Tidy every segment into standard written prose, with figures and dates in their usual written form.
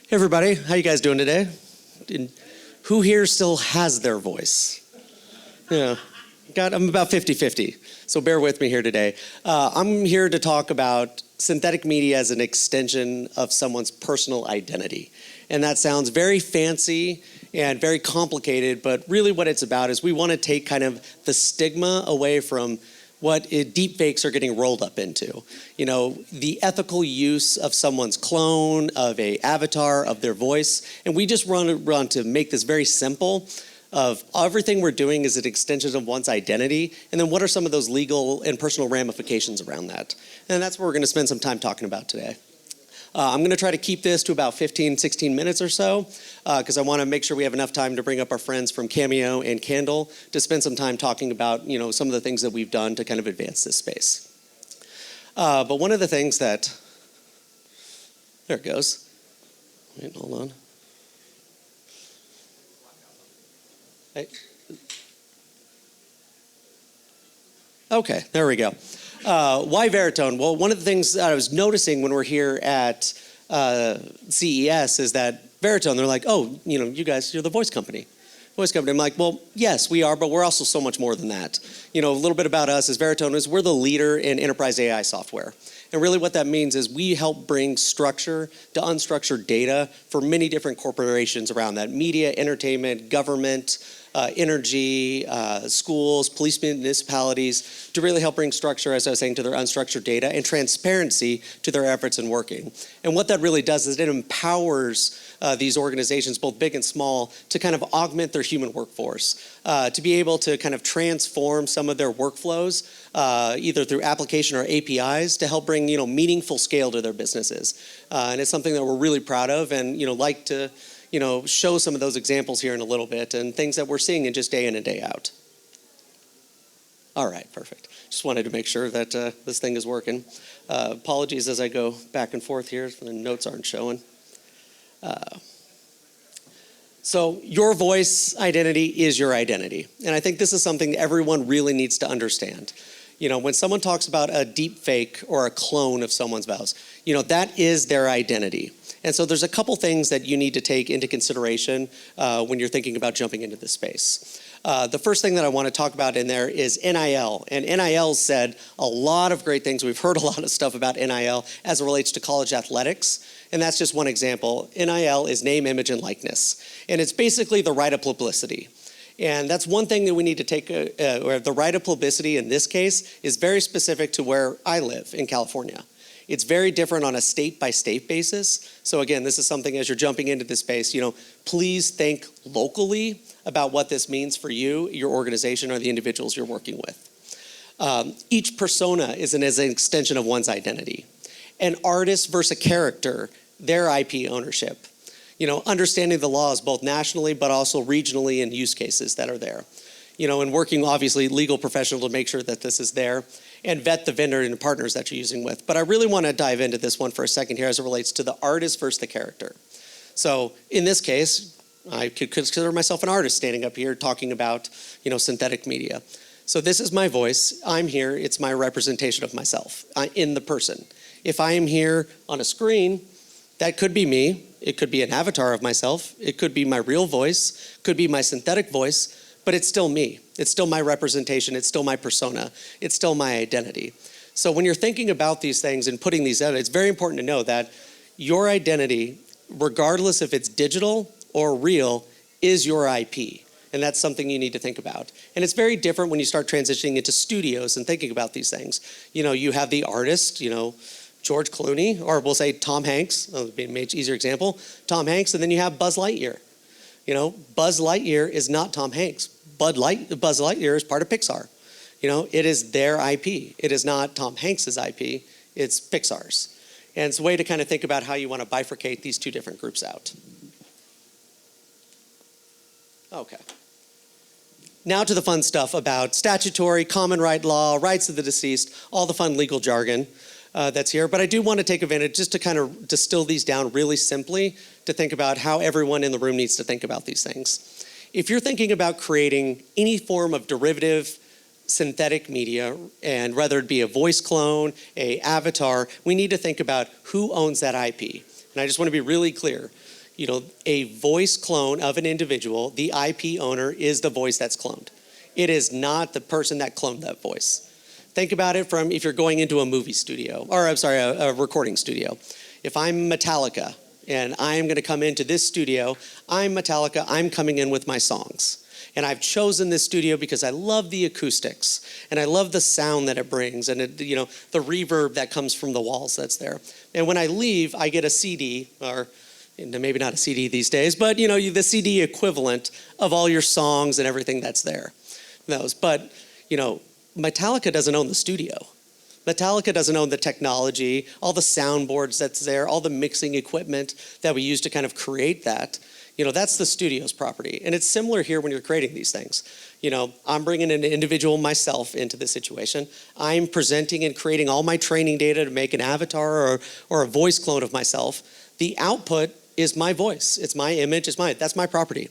Hey everybody, how you guys doing today? Who here still has their voice? Yeah, I'm about 50-50, so bear with me here today. I'm here to talk about synthetic media as an extension of someone's personal identity. And that sounds very fancy and very complicated, but really what it's about is we want to take kind of the stigma away from what deepfakes are getting rolled up into. You know, the ethical use of someone's clone, of an avatar, of their voice. And we just run to make this very simple of everything we're doing is an extension of one's identity. And then what are some of those legal and personal ramifications around that? And that's what we're going to spend some time talking about today. I'm going to try to keep this to about 15, 16 minutes or so, because I want to make sure we have enough time to bring up our friends from Cameo and Candle to spend some time talking about, some of the things that we've done to kind of advance this space. But one of the things that, there it goes. Wait, hold on. Hey. Okay, there we go. Why Baritone? Well, one of the things that I was noticing when we're here at CES is that Baritone, they're like, oh, you guys, you're the voice company. I'm like, well, yes, we are, but we're also so much more than that. A little bit about us as Baritone is we're the leader in enterprise AI software. And really what that means is we help bring structure to unstructured data for many different corporations around that. Media, entertainment, government, energy, schools, police, municipalities, to really help bring structure, as I was saying, to their unstructured data and transparency to their efforts in working. And what that really does is it empowers these organizations, both big and small, to kind of augment their human workforce, to be able to kind of transform some of their workflows, either through application or APIs, to help bring meaningful scale to their businesses. And it's something that we're really proud of, and like to show some of those examples here in a little bit and things that we're seeing in just day in and day out. All right, perfect. Just wanted to make sure that this thing is working. Apologies as I go back and forth here, the notes aren't showing. So your voice identity is your identity. And I think this is something everyone really needs to understand. When someone talks about a deep fake or a clone of someone's vows, that is their identity. And so there's a couple things that you need to take into consideration when you're thinking about jumping into this space. The first thing that I want to talk about in there is NIL. And NIL said a lot of great things. We've heard a lot of stuff about NIL as it relates to college athletics. And that's just one example. NIL is name, image, and likeness. And it's basically the right of publicity. And that's one thing that we need to take, or the right of publicity in this case is very specific to where I live in California. It's very different on a state-by-state basis. So again, this is something as you're jumping into this space, please think locally about what this means for you, your organization, or the individuals you're working with. Each persona is an extension of one's identity. An artist versus a character, their IP ownership. Understanding the laws both nationally but also regionally in use cases that are there. And working obviously legal professional to make sure that this is there and vet the vendor and partners that you're using with. But I really want to dive into this one for a second here as it relates to the artist versus the character. So in this case, I could consider myself an artist standing up here talking about, synthetic media. So this is my voice. I'm here. It's my representation of myself in the person. If I am here on a screen, that could be me. It could be an avatar of myself. It could be my real voice. Could be my synthetic voice. But it's still me. It's still my representation. It's still my persona. It's still my identity. So when you're thinking about these things and putting these out, it's very important to know that your identity, regardless if it's digital or real, is your IP. And that's something you need to think about. And it's very different when you start transitioning into studios and thinking about these things. You have the artist, George Clooney, or we'll say Tom Hanks, that'll be a much easier example, Tom Hanks, and then you have Buzz Lightyear. Buzz Lightyear is not Tom Hanks. Buzz Lightyear is part of Pixar. It is their IP. It is not Tom Hanks's IP. It's Pixar's. And it's a way to kind of think about how you want to bifurcate these two different groups out. Okay. Now to the fun stuff about statutory, common right law, rights of the deceased, all the fun legal jargon that's here. But I do want to take advantage just to kind of distill these down really simply to think about how everyone in the room needs to think about these things. If you're thinking about creating any form of derivative synthetic media, and whether it be a voice clone, a avatar, we need to think about who owns that IP. And I just want to be really clear. a voice clone of an individual, the IP owner is the voice that's cloned. It is not the person that cloned that voice. Think about it from if you're going into a movie studio, or I'm sorry, a recording studio. If I'm Metallica and I'm going to come into this studio, I'm Metallica, I'm coming in with my songs. And I've chosen this studio because I love the acoustics and I love the sound that it brings and the reverb that comes from the walls that's there. And when I leave, I get a CD, or maybe not a CD these days, but the CD equivalent of all your songs and everything that's there. But Metallica doesn't own the studio. Metallica doesn't own the technology, all the soundboards that's there, all the mixing equipment that we use to kind of create that. That's the studio's property. And it's similar here when you're creating these things. I'm bringing an individual myself into this situation. I'm presenting and creating all my training data to make an avatar or a voice clone of myself. The output is my voice. It's my image. That's my property.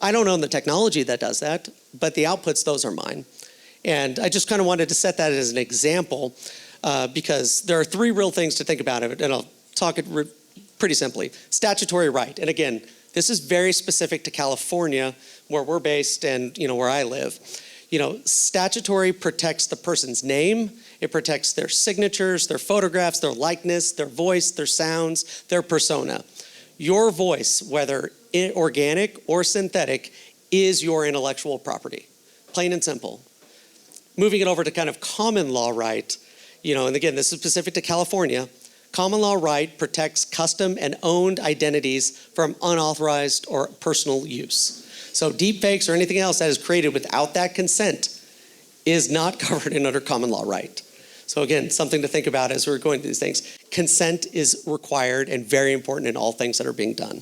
I don't own the technology that does that, but the outputs, those are mine. And I just kind of wanted to set that as an example because there are three real things to think about it, and I'll talk it pretty simply. Statutory right, and again, this is very specific to California, where we're based and where I live. Statutory protects the person's name. It protects their signatures, their photographs, their likeness, their voice, their sounds, their persona. Your voice, whether organic or synthetic, is your intellectual property, plain and simple. Moving it over to kind of common law right, and again, this is specific to California. Common law right protects custom and owned identities from unauthorized or personal use. So deepfakes or anything else that is created without that consent is not covered under common law right. So again, something to think about as we're going through these things. Consent is required and very important in all things that are being done.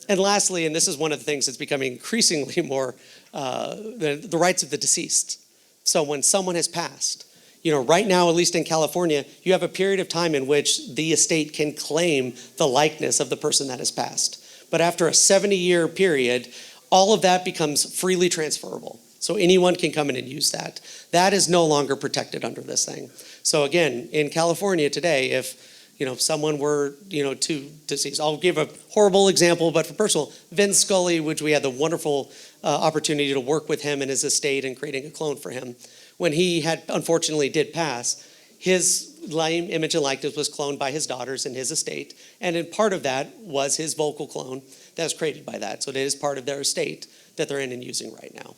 And lastly, and this is one of the things that's becoming increasingly more, the rights of the deceased. So when someone has passed, right now, at least in California, you have a period of time in which the estate can claim the likeness of the person that has passed. But after a 70-year period, all of that becomes freely transferable. So anyone can come in and use that. That is no longer protected under this thing. So again, in California today, if someone were, to deceased, I'll give a horrible example, but for personal, Vince Scully, which we had the wonderful opportunity to work with him and his estate and creating a clone for him. When he had unfortunately did pass, his name, image, and likeness was cloned by his daughters in his estate. And in part of that was his vocal clone that was created by that. So it is part of their estate that they're in and using right now.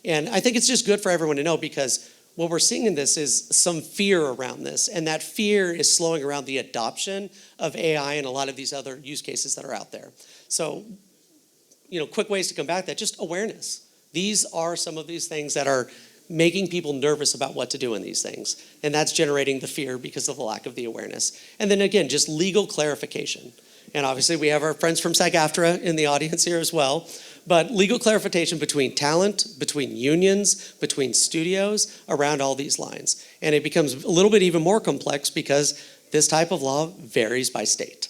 And I think it's just good for everyone to know because what we're seeing in this is some fear around this. And that fear is slowing around the adoption of AI and a lot of these other use cases that are out there. So, quick ways to combat that, just awareness. These are some of these things that are making people nervous about what to do in these things. And that's generating the fear because of the lack of the awareness. And then again, just legal clarification. And obviously we have our friends from SAG-AFTRA in the audience here as well. But legal clarification between talent, between unions, between studios, around all these lines. And it becomes a little bit even more complex because this type of law varies by state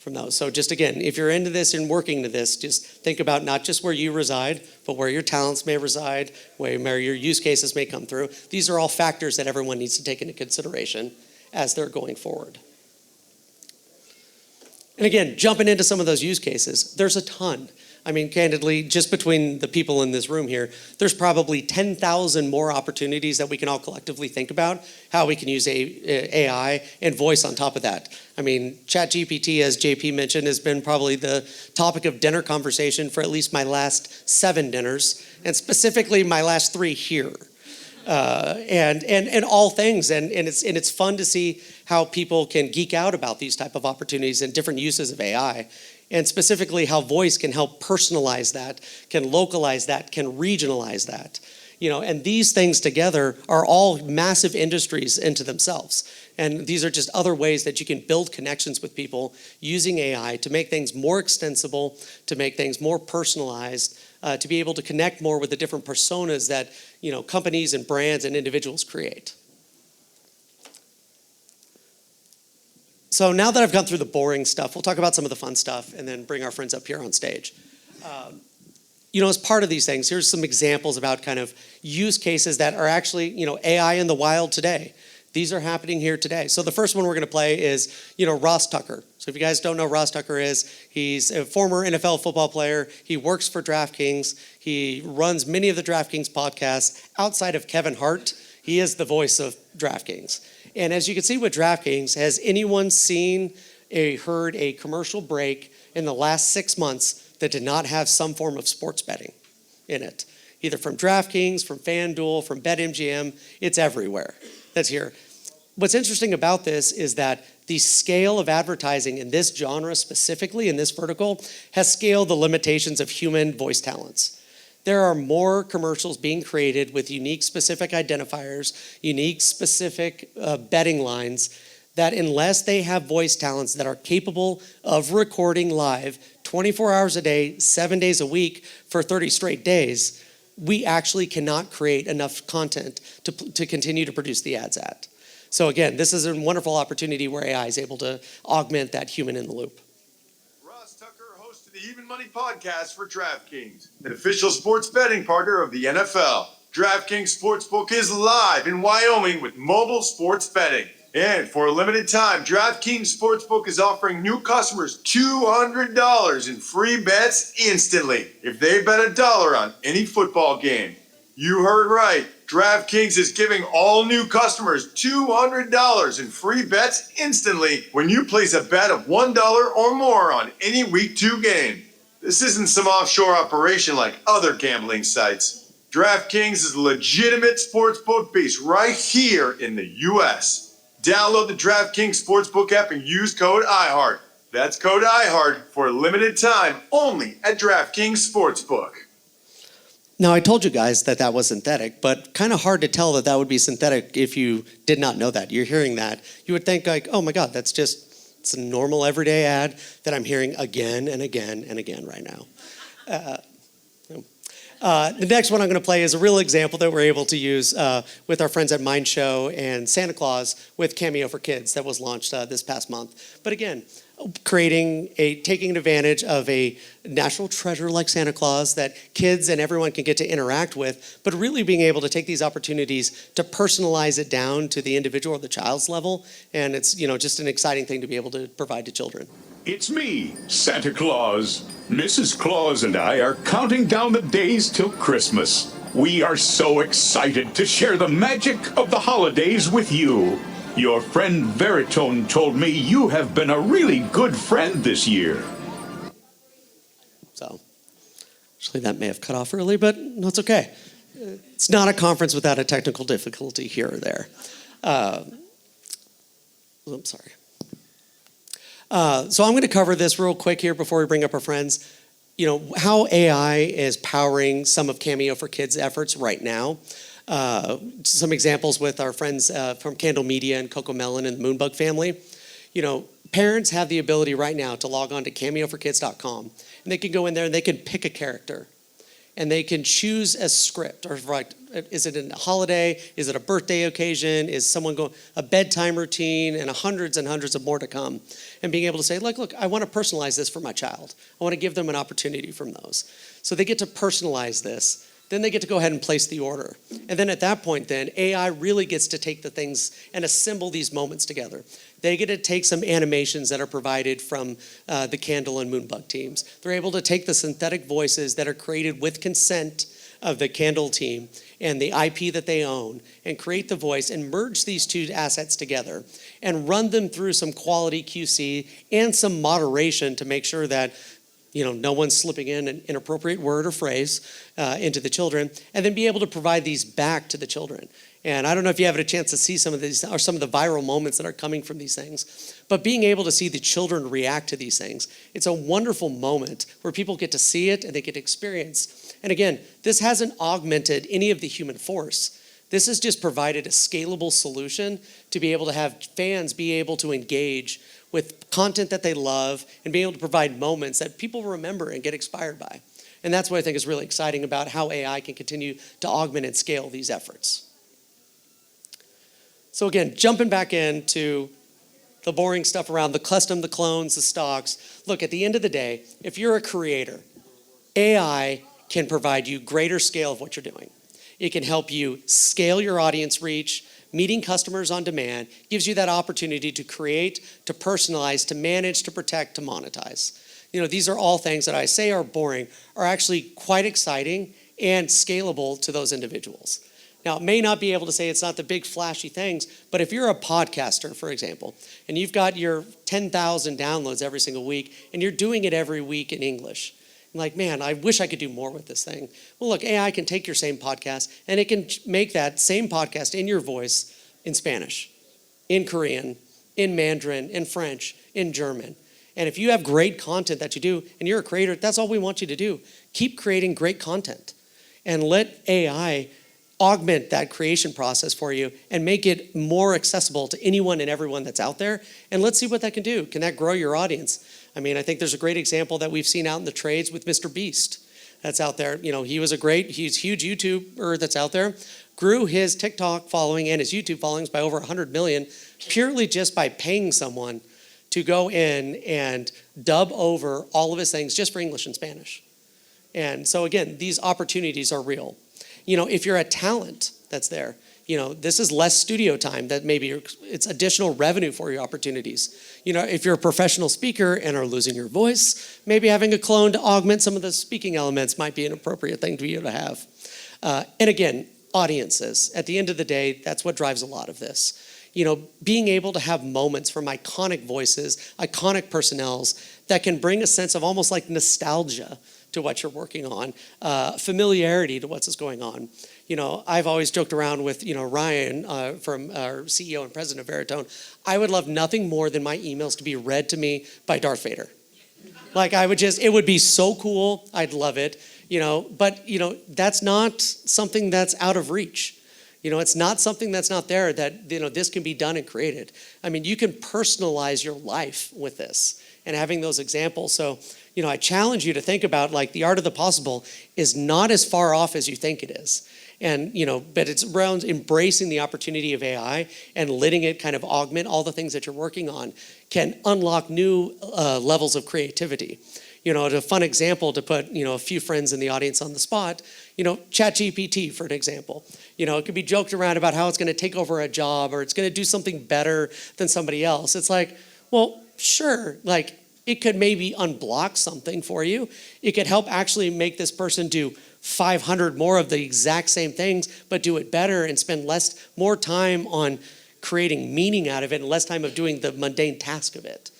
from those. So just again, if you're into this and working to this, just think about not just where you reside, but where your talents may reside, where your use cases may come through. These are all factors that everyone needs to take into consideration as they're going forward. And again, jumping into some of those use cases, there's a ton. I mean, candidly, just between the people in this room here, there's probably 10,000 more opportunities that we can all collectively think about how we can use AI and voice on top of that. I mean, ChatGPT, as JP mentioned, has been probably the topic of dinner conversation for at least my last 7 dinners, and specifically my last 3 here. And all things, and it's fun to see how people can geek out about these type of opportunities and different uses of AI. And specifically how voice can help personalize that, can localize that, can regionalize that. And these things together are all massive industries into themselves. And these are just other ways that you can build connections with people using AI to make things more extensible, to make things more personalized, to be able to connect more with the different personas that companies and brands and individuals create. So now that I've gone through the boring stuff, we'll talk about some of the fun stuff and then bring our friends up here on stage. As part of these things, here's some examples about kind of use cases that are actually, AI in the wild today. These are happening here today. So the first one we're going to play is, Ross Tucker. So if you guys don't know who Ross Tucker is, he's a former NFL football player. He works for DraftKings. He runs many of the DraftKings podcasts. Outside of Kevin Hart, he is the voice of DraftKings. And as you can see with DraftKings, has anyone heard a commercial break in the last 6 months that did not have some form of sports betting in it? Either from DraftKings, from FanDuel, from BetMGM, it's everywhere. That's here. What's interesting about this is that the scale of advertising in this genre specifically, in this vertical, has scaled the limitations of human voice talents. There are more commercials being created with unique specific identifiers, unique specific betting lines, that unless they have voice talents that are capable of recording live 24 hours a day, 7 days a week for 30 straight days, we actually cannot create enough content to continue to produce the ads at. So again, this is a wonderful opportunity where AI is able to augment that human in the loop. Ross Tucker, host of the Even Money podcast for DraftKings, an official sports betting partner of the NFL. DraftKings Sportsbook is live in Wyoming with mobile sports betting. And for a limited time, DraftKings Sportsbook is offering new customers $200 in free bets instantly if they bet $1 on any football game. You heard right. DraftKings is giving all new customers $200 in free bets instantly when you place a bet of $1 or more on any Week 2 game. This isn't some offshore operation like other gambling sites. DraftKings is a legitimate sportsbook based right here in the U.S. Download the DraftKings Sportsbook app and use code IHEART. That's code IHEART for a limited time only at DraftKings Sportsbook. Now, I told you guys that was synthetic, but kind of hard to tell that would be synthetic if you did not know that. You're hearing that. You would think like, oh my God, it's a normal everyday ad that I'm hearing again and again and again right now. The next one I'm going to play is a real example that we're able to use with our friends at Mind Show and Santa Claus with Cameo for Kids that was launched this past month. But again, taking advantage of a natural treasure like Santa Claus that kids and everyone can get to interact with, but really being able to take these opportunities to personalize it down to the individual or the child's level. And it's, just an exciting thing to be able to provide to children. It's me, Santa Claus. Mrs. Claus and I are counting down the days till Christmas. We are so excited to share the magic of the holidays with you. Your friend Baritone told me you have been a really good friend this year. So, actually that may have cut off early, but that's okay. It's not a conference without a technical difficulty here or there. I'm sorry. So I'm going to cover this real quick here before we bring up our friends. How AI is powering some of Cameo for Kids' efforts right now. Some examples with our friends from Candle Media and Coco Melon and the Moonbug family. Parents have the ability right now to log on to cameoforkids.com and they can go in there and they can pick a character and they can choose a script or is it a holiday? Is it a birthday occasion? Is someone going a bedtime routine and hundreds of more to come? And being able to say, look, I want to personalize this for my child. I want to give them an opportunity from those. So they get to personalize this. Then they get to go ahead and place the order. And then at that point, then AI really gets to take the things and assemble these moments together. They get to take some animations that are provided from the Candle and Moonbug teams. They're able to take the synthetic voices that are created with consent of the Candle team and the IP that they own and create the voice and merge these two assets together and run them through some quality QC and some moderation to make sure that no one's slipping in an inappropriate word or phrase into the children, and then be able to provide these back to the children. And I don't know if you have a chance to see some of these or some of the viral moments that are coming from these things, but being able to see the children react to these things, it's a wonderful moment where people get to see it and they get to experience. And again, this hasn't augmented any of the human force. This has just provided a scalable solution to be able to have fans be able to engage with content that they love and be able to provide moments that people remember and get inspired by. And that's what I think is really exciting about how AI can continue to augment and scale these efforts. So again, jumping back into the boring stuff around the custom, the clones, the stocks. Look, at the end of the day, if you're a creator, AI can provide you greater scale of what you're doing. It can help you scale your audience reach, meeting customers on demand, gives you that opportunity to create, to personalize, to manage, to protect, to monetize. These are all things that I say are boring, are actually quite exciting and scalable to those individuals. Now, it may not be able to say it's not the big flashy things, but if you're a podcaster, for example, and you've got your 10,000 downloads every single week, and you're doing it every week in English, like, man, I wish I could do more with this thing. Well, look, AI can take your same podcast, and it can make that same podcast in your voice in Spanish, in Korean, in Mandarin, in French, in German. And if you have great content that you do, and you're a creator, that's all we want you to do. Keep creating great content, and let AI augment that creation process for you and make it more accessible to anyone and everyone that's out there. And let's see what that can do. Can that grow your audience? I mean, I think there's a great example that we've seen out in the trades with Mr. Beast that's out there. He's a huge YouTuber that's out there, grew his TikTok following and his YouTube followings by over 100 million, purely just by paying someone to go in and dub over all of his things just for English and Spanish. And so again, these opportunities are real. If you're a talent that's there, this is less studio time that maybe it's additional revenue for your opportunities. If you're a professional speaker and are losing your voice, maybe having a clone to augment some of the speaking elements might be an appropriate thing for you to have. And again, audiences. At the end of the day, that's what drives a lot of this. Being able to have moments from iconic voices, iconic personnels that can bring a sense of almost like nostalgia to what you're working on, familiarity to what's going on. I've always joked around with, Ryan from our CEO and president of Baritone. I would love nothing more than my emails to be read to me by Darth Vader. Like it would be so cool. I'd love it, but that's not something that's out of reach. It's not something that's not there that, this can be done and created. I mean, you can personalize your life with this and having those examples. So, I challenge you to think about the art of the possible is not as far off as you think it is. And, but it's around embracing the opportunity of AI and letting it kind of augment all the things that you're working on can unlock new levels of creativity. A fun example to put, a few friends in the audience on the spot, ChatGPT, for an example. It could be joked around about how it's going to take over a job or it's going to do something better than somebody else. It's like, well, sure, it could maybe unblock something for you. It could help actually make this person do 500 more of the exact same things, but do it better and spend more time on creating meaning out of it and less time of doing the mundane task of it.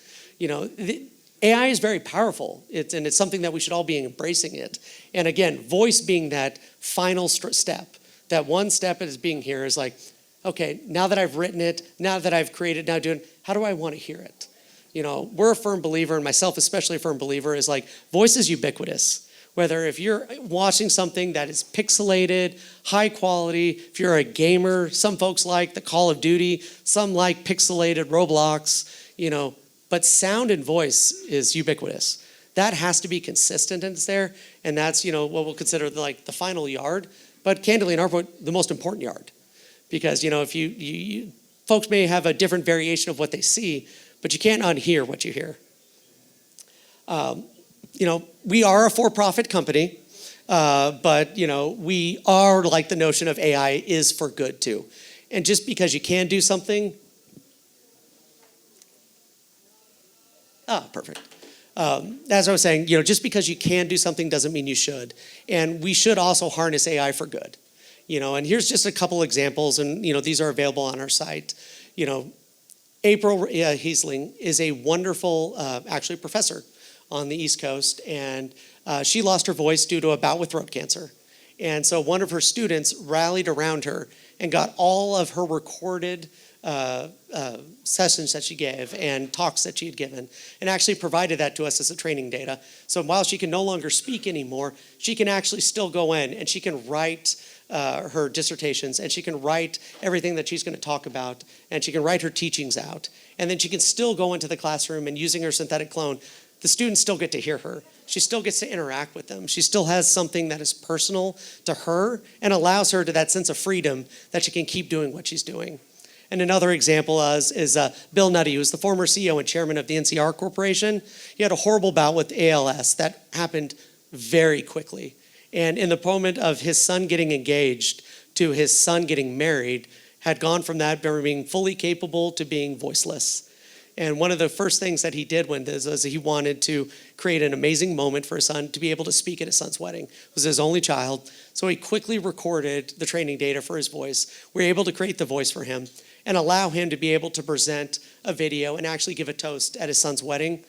AI is very powerful, and it's something that we should all be embracing it. And again, voice being that final step, that one step is being here is okay, now that I've written it, now that I've created, how do I want to hear it? We're a firm believer, and myself especially a firm believer, is voice is ubiquitous. Whether if you're watching something that is pixelated, high quality, if you're a gamer, some folks like the Call of Duty, some like pixelated Roblox, but sound and voice is ubiquitous. That has to be consistent and it's there, and that's, what we'll consider the final yard, but candidly in our point, the most important yard. Because, if you folks may have a different variation of what they see, but you can't unhear what you hear. We are a for-profit company, but, we are the notion of AI is for good too. And just because you can do something, perfect. As I was saying, just because you can do something doesn't mean you should. And we should also harness AI for good. And here's just a couple examples, and, these are available on our site. April Heisling is a wonderful, actually professor on the East Coast, and she lost her voice due to a bout with throat cancer. And so one of her students rallied around her and got all of her recorded sessions that she gave and talks that she had given, and actually provided that to us as a training data. So while she can no longer speak anymore, she can actually still go in and she can write her dissertations, and she can write everything that she's going to talk about, and she can write her teachings out. And then she can still go into the classroom, and using her synthetic clone, the students still get to hear her. She still gets to interact with them. She still has something that is personal to her and allows her to that sense of freedom that she can keep doing what she's doing. And another example is Bill Nutty, who's the former CEO and chairman of the NCR Corporation. He had a horrible bout with ALS that happened very quickly. And in the moment of his son getting engaged, to his son getting married had gone from that being fully capable to being voiceless. And one of the first things that he did when this was he wanted to create an amazing moment for his son to be able to speak at his son's wedding. It was his only child. So he quickly recorded the training data for his voice. We were able to create the voice for him and allow him to be able to present a video and actually give a toast at his son's wedding,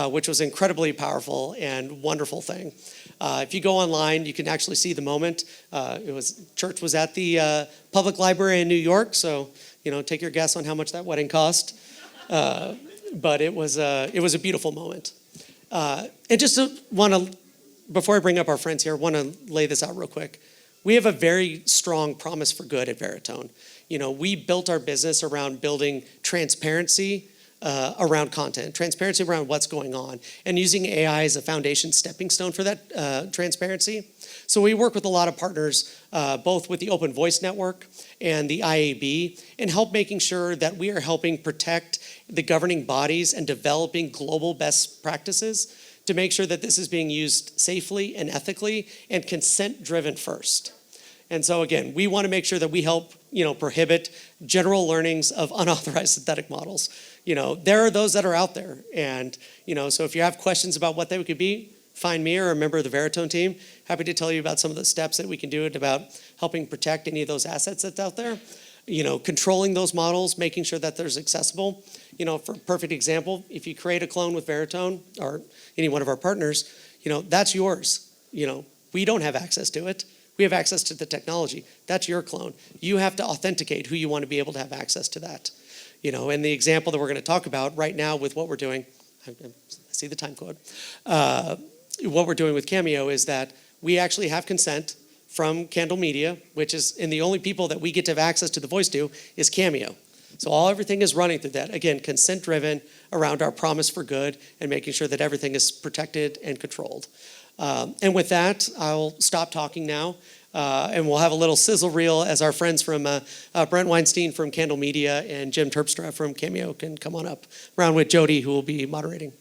which was an incredibly powerful and wonderful thing. If you go online, you can actually see the moment. Church was at the public library in New York, so take your guess on how much that wedding cost. But it was a beautiful moment. And just before I bring up our friends here, I want to lay this out real quick. We have a very strong promise for good at Baritone. We built our business around building transparency around content, transparency around what's going on, and using AI as a foundation stepping stone for that transparency. So we work with a lot of partners, both with the Open Voice Network and the IAB, and help making sure that we are helping protect the governing bodies and developing global best practices to make sure that this is being used safely and ethically and consent-driven first. And so again, we want to make sure that we help prohibit general learnings of unauthorized synthetic models. There are those that are out there. And so if you have questions about what they could be, find me or a member of the Baritone team. Happy to tell you about some of the steps that we can do about helping protect any of those assets that's out there. Controlling those models, making sure that there's accessible. For a perfect example, if you create a clone with Baritone or any one of our partners, that's yours. We don't have access to it. We have access to the technology. That's your clone. You have to authenticate who you want to be able to have access to that. And the example that we're going to talk about right now with what we're doing, I see the time code. What we're doing with Cameo is that we actually have consent from Candle Media, which is, and the only people that we get to have access to the voice to is Cameo. So everything is running through that. Again, consent driven around our promise for good and making sure that everything is protected and controlled. And with that, I'll stop talking now. And we'll have a little sizzle reel as our friends from Brent Weinstein from Candle Media and Jim Terpstra from Cameo can come on up, around with Jody, who will be moderating.